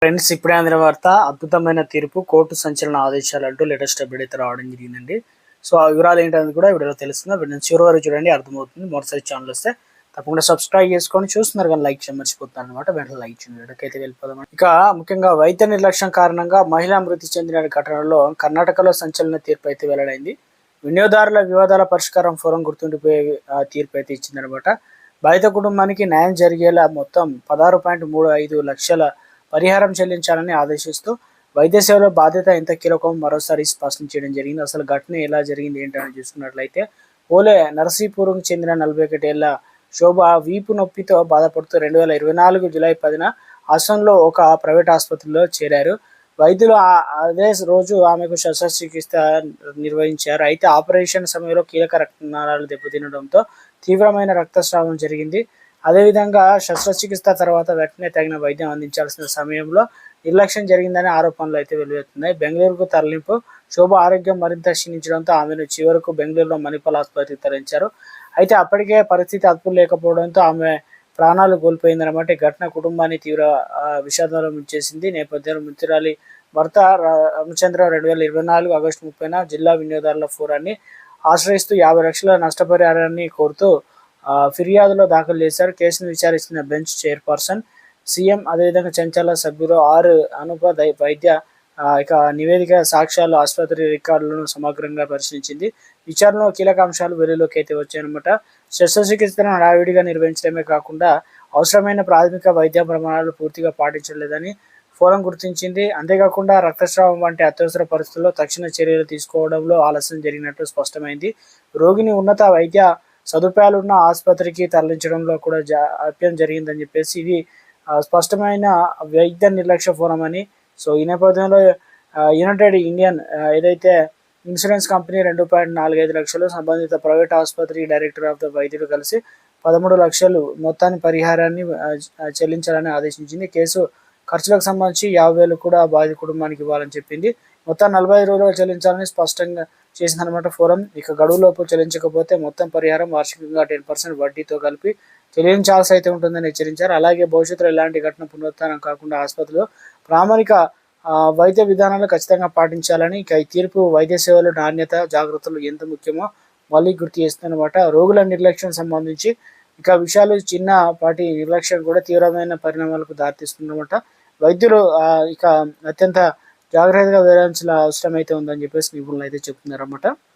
Friends, ఇప్పుడే అందిన వార్త. అద్భుతమైన తీర్పు, కోర్టు సంచలన ఆదేశాలు అంటూ లేటెస్ట్ అప్డేట్ అయితే రావడం జరిగిందండి. సో ఆ వివరాలు ఏంటనేది కూడా వీడియోలో తెలుస్తుంది. వీడియో చివరి వరకు చూడండి, అర్థమవుతుంది. మొదటిసారి ఛానల్ వస్తే తప్పకుండా సబ్స్క్రైబ్ చేసుకొని చూస్తున్నారు కానీ లైక్ చేయడం మర్చిపోతున్నారు అనమాట. వెంటనే లైక్ చేయండి. వీడియోకైతే వెళ్ళిపోదాం. ఇక ముఖ్యంగా వైద్య నిర్లక్ష్యం కారణంగా మహిళా మృతి చెందిన ఘటనలో కర్ణాటకలో సంచలన తీర్పు అయితే వెల్లడైంది. వినియోగదారుల వివాదాల పరిష్కారం ఫోరం గుర్తుండిపోయే తీర్పు అయితే ఇచ్చిందనమాట. బాధిత కుటుంబానికి న్యాయం జరిగేలా మొత్తం 16.35 లక్షల పరిహారం చెల్లించాలని ఆదేశిస్తూ వైద్య సేవల బాధ్యత ఎంత కీలకం మరోసారి స్పష్టం చేయడం జరిగింది. అసలు ఘటన ఎలా జరిగింది ఏంటని చూసుకున్నట్లయితే, పోలే నరసీపురంకు చెందిన 41 ఏళ్ల శోభ వీపు నొప్పితో బాధపడుతూ 2024 జూలై 10న అస్సాంలో ఒక ప్రైవేట్ ఆసుపత్రిలో చేరారు. వైద్యులు అదే రోజు ఆమెకు శస్త్రచికిత్స నిర్వహించారు. అయితే ఆపరేషన్ సమయంలో కీలక రక్తనాళాలు దెబ్బతినడంతో తీవ్రమైన రక్తస్రావం జరిగింది. అదేవిధంగా శస్త్రచికిత్స తర్వాత వెంటనే తగిన వైద్యం అందించాల్సిన సమయంలో నిర్లక్ష్యం జరిగిందనే ఆరోపణలు అయితే వెలువెత్తున్నాయి. బెంగళూరుకు తరలింపు, శోభ ఆరోగ్యం మరింత క్షీణించడంతో ఆమెను చివరకు బెంగళూరులో మణిపాల్ ఆసుపత్రికి తరలించారు. అయితే అప్పటికే పరిస్థితి అదుపు లేకపోవడంతో ఆమె ప్రాణాలు కోల్పోయిందన్నమాట. ఈ ఘటన కుటుంబాన్ని తీవ్ర విషాదంలో ముంచేసింది. నేపథ్యంలో మృతురాలి భర్త రామచంద్ర 2024 ఆగస్టు 30న జిల్లా వినియోగదారుల ఫోరాన్ని ఆశ్రయిస్తూ 50 లక్షల నష్టపరిహారాన్ని కోరుతూ ఫిర్యాదులో దాఖలు చేశారు. కేసును విచారిస్తున్న బెంచ్ చైర్పర్సన్ సీఎం, అదేవిధంగా చంచల సభ్యులు అనుప వైద్య ఇక నివేదిక సాక్ష్యాలు, ఆసుపత్రి రికార్డులను సమగ్రంగా పరిశీలించింది. విచారణలో కీలక అంశాలు వెలుగులోకి అయితే వచ్చాయన్నమాట. శస్త్రచికిత్సను హడావిడిగా నిర్వహించడమే కాకుండా అవసరమైన ప్రాథమిక వైద్య ప్రమాణాలు పూర్తిగా పాటించలేదని ఫోరం గుర్తించింది. అంతేకాకుండా రక్తస్రావం వంటి అత్యవసర పరిస్థితుల్లో తక్షణ చర్యలు తీసుకోవడంలో ఆలస్యం జరిగినట్టు స్పష్టమైంది. రోగిని ఉన్నత వైద్య సదుపాయాలున్న ఆసుపత్రికి తరలించడంలో కూడా జాప్యం జరిగిందని చెప్పేసి ఇది స్పష్టమైన వైద్య నిర్లక్ష్య ఫోరం అని. సో ఈ నేపథ్యంలో యునైటెడ్ ఇండియన్ ఏదైతే ఇన్సూరెన్స్ కంపెనీ 2.45 లక్షలు, సంబంధిత ప్రైవేట్ ఆసుపత్రి డైరెక్టర్ ఆఫ్ ద వైద్యులు కలిసి 13 లక్షలు మొత్తాన్ని పరిహారాన్ని చెల్లించాలని ఆదేశించింది. కేసు ఖర్చులకు సంబంధించి 50,000 కూడా బాధిత కుటుంబానికి ఇవ్వాలని చెప్పింది. మొత్తం 45 రోజులు చెల్లించాలని స్పష్టంగా చేసిందనమాట ఫోరం. ఇక గడువులోపు చెల్లించకపోతే మొత్తం పరిహారం వార్షికంగా 10% వడ్డీతో కలిపి చెల్లించాల్సి అయితే ఉంటుందని హెచ్చరించారు. అలాగే భవిష్యత్తులో ఎలాంటి ఘటన పునరుత్థానం కాకుండా ఆసుపత్రిలో ప్రామాణిక వైద్య విధానాలు ఖచ్చితంగా పాటించాలని. ఇక ఈ తీర్పు వైద్య సేవలు నాణ్యత, జాగ్రత్తలు ఎంత ముఖ్యమో మళ్ళీ గుర్తు చేస్తుందన్నమాట. రోగుల నిర్లక్ష్యం సంబంధించి ఇక విషయాలు చిన్నపాటి నిర్లక్ష్యం కూడా తీవ్రమైన పరిణామాలకు దారితీస్తుందన్నమాట. వైద్యులు ఇక అత్యంత జాగ్రత్తగా వ్యవహరించాల్సిన అవసరం అయితే ఉందని చెప్పేసి నిపుణులు అయితే చెప్తున్నారన్నమాట.